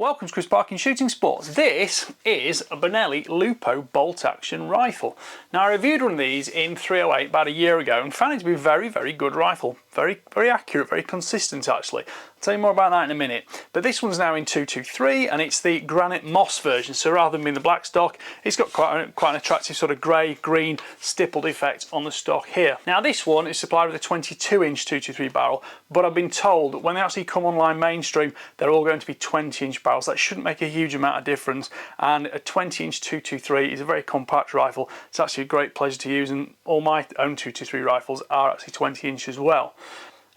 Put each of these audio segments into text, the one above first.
Welcome to Chris Parkin Shooting Sports. This is a Benelli Lupo bolt action rifle. Now I reviewed one of these in 308 about a year ago and found it to be a very good rifle. Very accurate, very consistent actually. I'll tell you more about that in a minute. But this one's now in 223 and it's the granite moss version. So rather than being the black stock, it's got quite an attractive sort of grey, green stippled effect on the stock here. Now this one is supplied with a 22-inch 223 barrel, but I've been told that when they actually come online mainstream, they're all going to be 20-inch barrels. That shouldn't make a huge amount of difference, and a 20-inch 223 is a very compact rifle. It's actually a great pleasure to use, and all my own 223 rifles are actually 20-inch as well.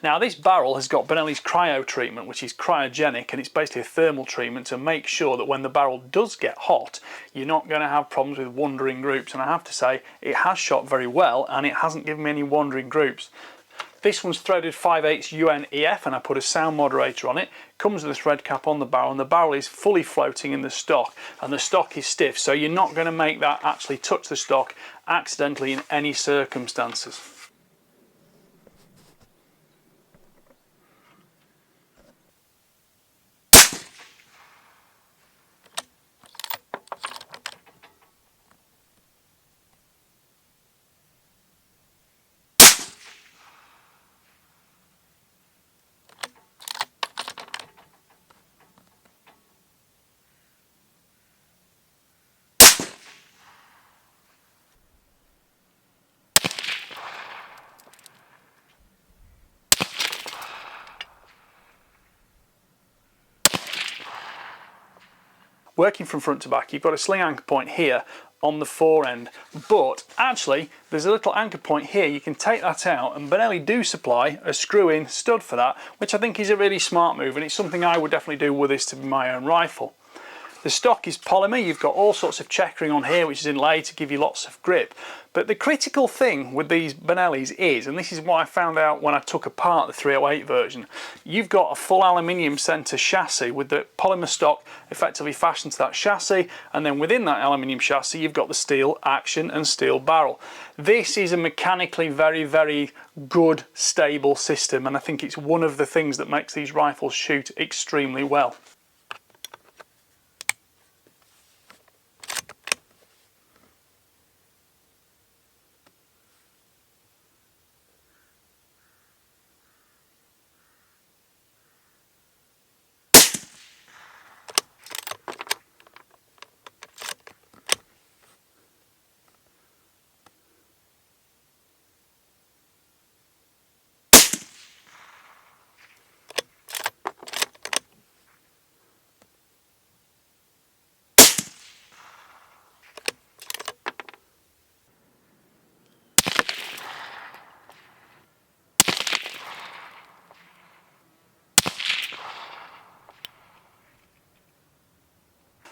Now this barrel has got Benelli's Cryo treatment, which is cryogenic, and it's basically a thermal treatment to make sure that when the barrel does get hot, you're not going to have problems with wandering groups. And I have to say, it has shot very well and it hasn't given me any wandering groups. This one's threaded 5/8 UN EF and I put a sound moderator on it. Comes with a thread cap on the barrel, and the barrel is fully floating in the stock, and the stock is stiff, so you're not going to make that actually touch the stock accidentally in any circumstances. Working from front to back, you've got a sling anchor point here on the fore end, but actually there's a little anchor point here. You can take that out, and Benelli do supply a screw-in stud for that, which I think is a really smart move, and it's something I would definitely do with this to be my own rifle. The stock is polymer. You've got all sorts of checkering on here which is inlaid to give you lots of grip. But the critical thing with these Benellis is, and this is what I found out when I took apart the 308 version, you've got a full aluminium centre chassis with the polymer stock effectively fashioned to that chassis, and then within that aluminium chassis you've got the steel action and steel barrel. This is a mechanically very good, stable system, and I think it's one of the things that makes these rifles shoot extremely well.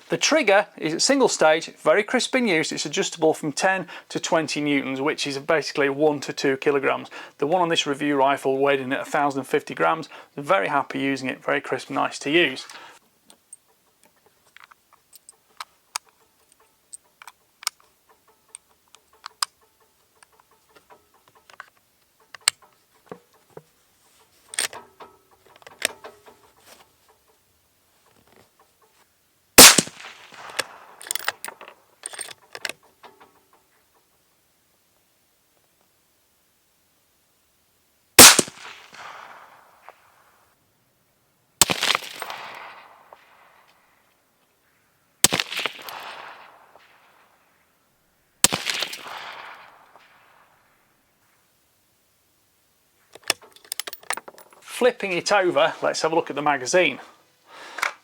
The trigger is a single stage, very crisp in use. It's adjustable from 10 to 20 newtons, which is basically 1 to 2 kilograms. The one on this review rifle weighed in at 1,050 grams. I'm very happy using it, very crisp, nice to use. Flipping it over, let's have a look at the magazine.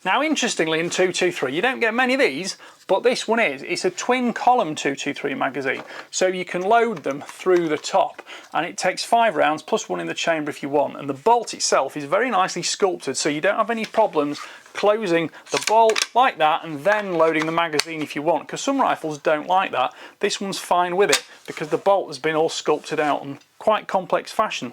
Now interestingly, in 223 you don't get many of these, but this one is. It's a twin column 223 magazine, so you can load them through the top, and it takes 5 rounds plus one in the chamber if you want, and the bolt itself is very nicely sculpted, so you don't have any problems closing the bolt like that and then loading the magazine if you want, because some rifles don't like that. This one's fine with it because the bolt has been all sculpted out in quite complex fashion.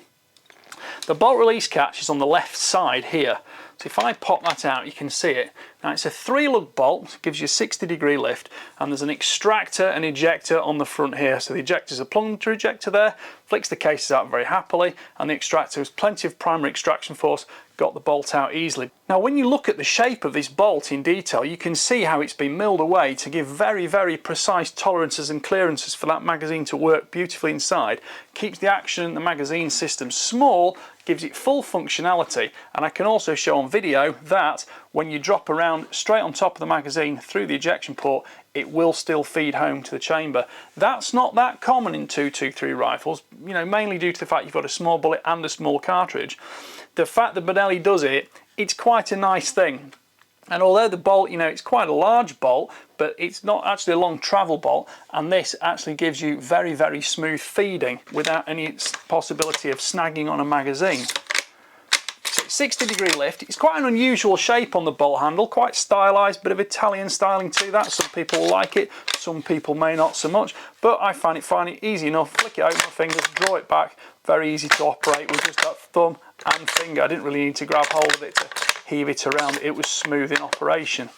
The bolt release catch is on the left side here, so if I pop that out you can see it. Now it's a 3-lug bolt, gives you a 60-degree lift, and there's an extractor and ejector on the front here. So the ejector's a plunger ejector there, flicks the cases out very happily, and the extractor has plenty of primary extraction force, got the bolt out easily. Now when you look at the shape of this bolt in detail, you can see how it's been milled away to give very, very precise tolerances and clearances for that magazine to work beautifully inside. Keeps the action and the magazine system small, gives it full functionality, and I can also show on video that when you drop around straight on top of the magazine through the ejection port, it will still feed home to the chamber. That's not that common in 223 rifles, you know, mainly due to the fact you've got a small bullet and a small cartridge. The fact that Benelli does it, it's quite a nice thing. And although the bolt, you know, it's quite a large bolt, but it's not actually a long travel bolt, and this actually gives you very, very smooth feeding without any possibility of snagging on a magazine. So 60-degree lift. It's quite an unusual shape on the bolt handle, quite stylised, bit of Italian styling to that. Some people like it, some people may not so much, but I find it easy enough. Flick it out with my fingers, draw it back, very easy to operate with just that thumb and finger. I didn't really need to grab hold of it to heave it around. It was smooth in operation.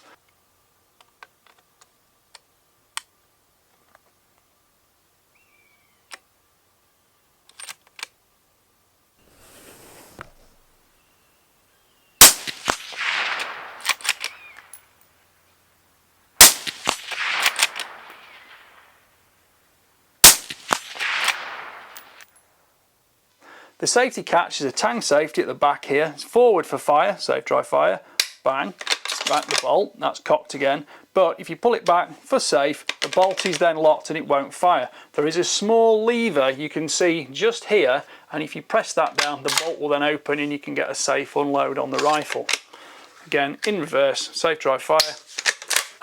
The safety catch is a tang safety at the back here. It's forward for fire, safe dry fire, bang, back the bolt, that's cocked again. But if you pull it back for safe, the bolt is then locked and it won't fire. There is a small lever you can see just here, and if you press that down, the bolt will then open and you can get a safe unload on the rifle. Again, in reverse, safe dry fire,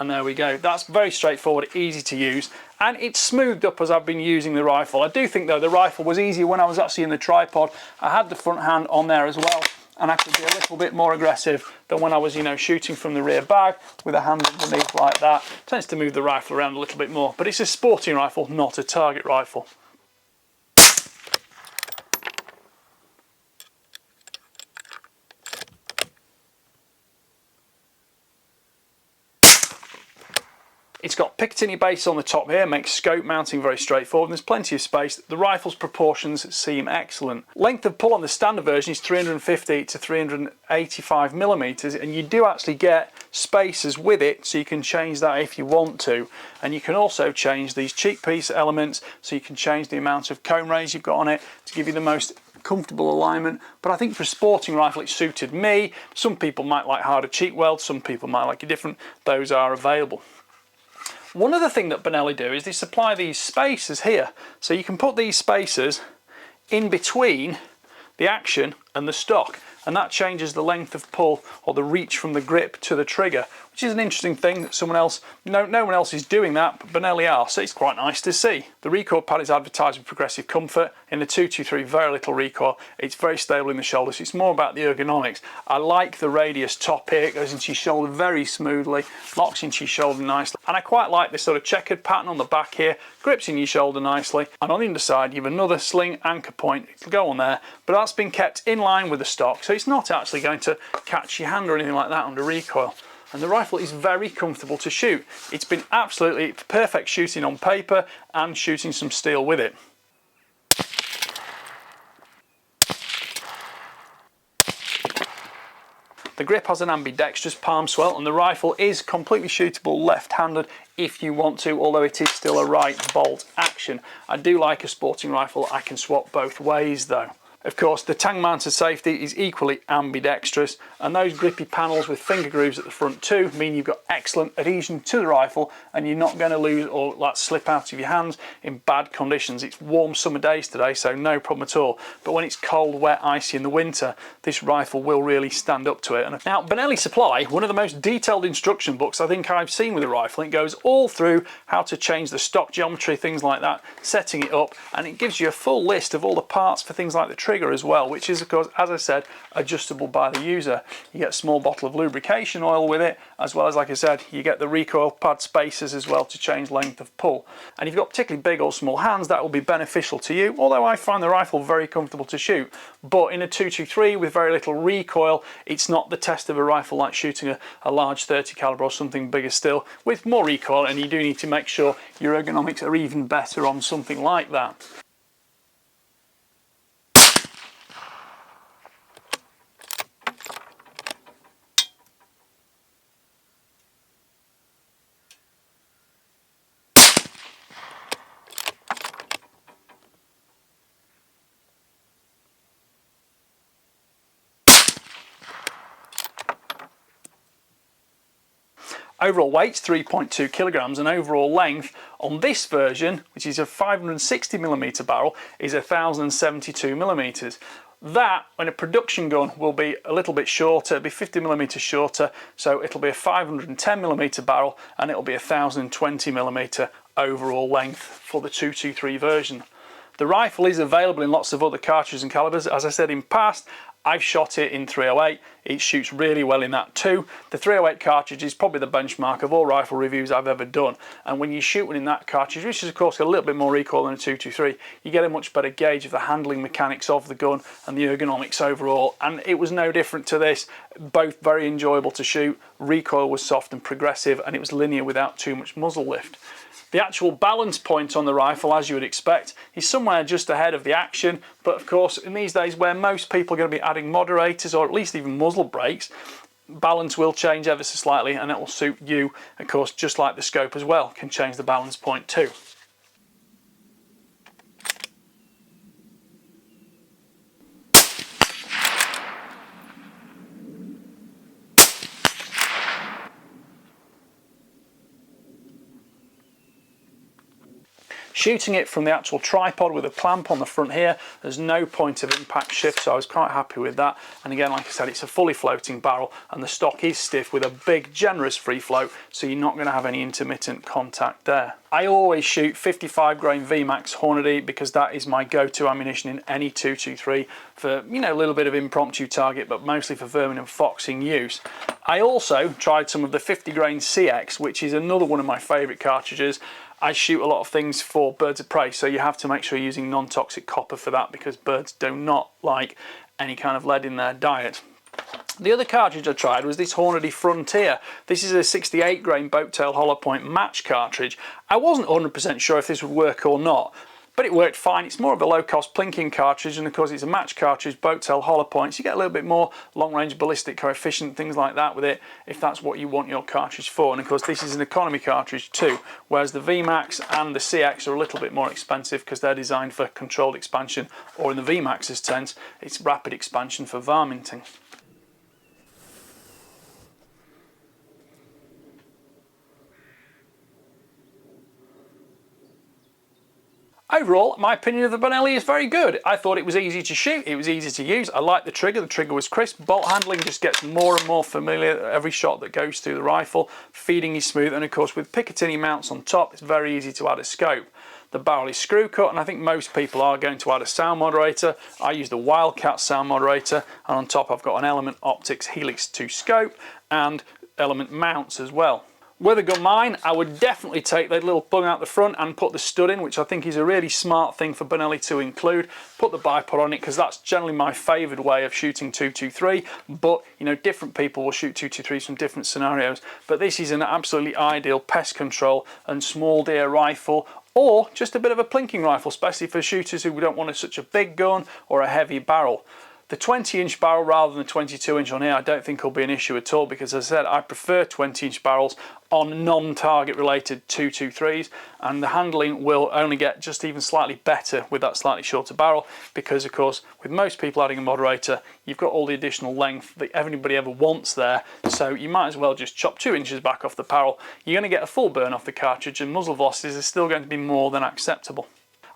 and there we go. That's very straightforward, easy to use, and it's smoothed up as I've been using the rifle. I do think though the rifle was easier when I was actually in the tripod. I had the front hand on there as well, and I could be a little bit more aggressive than when I was, you know, shooting from the rear bag with a hand underneath like that. Tends to move the rifle around a little bit more, but it's a sporting rifle, not a target rifle. It's got Picatinny base on the top here, makes scope mounting very straightforward, and there's plenty of space. The rifle's proportions seem excellent. Length of pull on the standard version is 350 to 385 millimeters, and you do actually get spacers with it, so you can change that if you want to. And you can also change these cheek piece elements, so you can change the amount of cone rays you've got on it to give you the most comfortable alignment. But I think for a sporting rifle it suited me. Some people might like harder cheek welds, some people might like it different. Those are available. One other thing that Benelli do is they supply these spacers here, so you can put these spacers in between the action and the stock, and that changes the length of pull or the reach from the grip to the trigger, which is an interesting thing that no one else is doing that, but Benelli are, so it's quite nice to see. The recoil pad is advertised with progressive comfort. In the 223, very little recoil. It's very stable in the shoulders. It's more about the ergonomics. I like the radius top here. It goes into your shoulder very smoothly, locks into your shoulder nicely, and I quite like this sort of checkered pattern on the back here. Grips in your shoulder nicely, and on the underside you have another sling anchor point to go on there, but that's been kept in line with the stock, so it's not actually going to catch your hand or anything like that under recoil. And the rifle is very comfortable to shoot. It's been absolutely perfect shooting on paper and shooting some steel with it. The grip has an ambidextrous palm swell, and the rifle is completely shootable left-handed if you want to, although it is still a right bolt action. I do like a sporting rifle I can swap both ways though. Of course, the tang mounted safety is equally ambidextrous, and those grippy panels with finger grooves at the front too mean you've got excellent adhesion to the rifle, and you're not going to lose or let slip out of your hands in bad conditions. It's warm summer days today, so no problem at all, but when it's cold, wet, icy in the winter, this rifle will really stand up to it. And now Benelli supply one of the most detailed instruction books I think I've seen with a rifle. It goes all through how to change the stock geometry, things like that, setting it up, and it gives you a full list of all the parts for things like the trigger trigger as well, which is of course, as I said, adjustable by the user. You get a small bottle of lubrication oil with it, as well as, like I said, you get the recoil pad spacers as well to change length of pull. And if you've got particularly big or small hands, that will be beneficial to you, although I find the rifle very comfortable to shoot. But in a 223 with very little recoil, it's not the test of a rifle like shooting a large 30 caliber or something bigger still with more recoil, and you do need to make sure your ergonomics are even better on something like that. Overall weight's 3.2 kilograms and overall length on this version, which is a 560mm barrel, is 1072 millimeters. That, when a production gun, will be a little bit shorter, it'll be 50mm shorter, so it'll be a 510mm barrel and it'll be 1020mm overall length for the 223 version. The rifle is available in lots of other cartridges and calibers. As I said in past, I've shot it in 308, it shoots really well in that too. The 308 cartridge is probably the benchmark of all rifle reviews I've ever done, and when you shoot one in that cartridge, which is of course a little bit more recoil than a 223, you get a much better gauge of the handling mechanics of the gun and the ergonomics overall, and it was no different to this. Both very enjoyable to shoot, recoil was soft and progressive, and it was linear without too much muzzle lift. The actual balance point on the rifle, as you would expect, is somewhere just ahead of the action, but of course in these days where most people are going to be adding moderators or at least even muzzle brakes, balance will change ever so slightly, and it will suit you, of course, just like the scope as well can change the balance point too. Shooting it from the actual tripod with a clamp on the front here, there's no point of impact shift, so I was quite happy with that. And again, like I said, it's a fully floating barrel and the stock is stiff with a big generous free float, so you're not going to have any intermittent contact there. I always shoot 55 grain VMAX Hornady because that is my go-to ammunition in any 223 for, you know, a little bit of impromptu target, but mostly for vermin and foxing use. I also tried some of the 50 grain CX, which is another one of my favourite cartridges. I shoot a lot of things for birds of prey, so you have to make sure you're using non-toxic copper for that because birds do not like any kind of lead in their diet. The other cartridge I tried was this Hornady Frontier. This is a 68 grain boat tail hollow point match cartridge. I wasn't 100% sure if this would work or not, but it worked fine. It's more of a low-cost plinking cartridge, and of course it's a match cartridge, boat tail hollow points. You get a little bit more long-range ballistic coefficient, things like that with it, if that's what you want your cartridge for. And of course this is an economy cartridge too, whereas the VMAX and the CX are a little bit more expensive because they're designed for controlled expansion, or in the VMAX's sense, it's rapid expansion for varminting. Overall, my opinion of the Benelli is very good. I thought it was easy to shoot, it was easy to use. I liked the trigger was crisp. Bolt handling just gets more and more familiar every shot that goes through the rifle. Feeding is smooth, and of course with Picatinny mounts on top, it's very easy to add a scope. The barrel is screw cut, and I think most people are going to add a sound moderator. I use the Wildcat sound moderator, and on top I've got an Element Optics Helix 2 scope and Element mounts as well. Were the gun mine, I would definitely take that little plug out the front and put the stud in, which I think is a really smart thing for Benelli to include. Put the bipod on it because that's generally my favoured way of shooting 223, but you know, different people will shoot 223s from different scenarios. But this is an absolutely ideal pest control and small deer rifle, or just a bit of a plinking rifle, especially for shooters who don't want such a big gun or a heavy barrel. The 20-inch barrel rather than the 22-inch on here I don't think will be an issue at all, because as I said, I prefer 20-inch barrels on non-target related 223s, and the handling will only get just even slightly better with that slightly shorter barrel, because of course with most people adding a moderator you've got all the additional length that everybody ever wants there, so you might as well just chop 2 inches back off the barrel. You're going to get a full burn off the cartridge, and muzzle velocities are still going to be more than acceptable.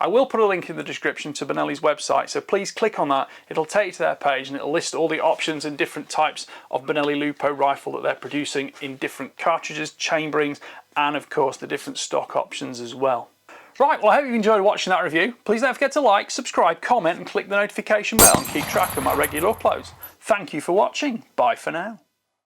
I will put a link in the description to Benelli's website, so please click on that. It'll take you to their page and it'll list all the options and different types of Benelli Lupo rifle that they're producing in different cartridges, chamberings, and of course the different stock options as well. Right, well I hope you enjoyed watching that review. Please don't forget to like, subscribe, comment and click the notification bell and keep track of my regular uploads. Thank you for watching. Bye for now.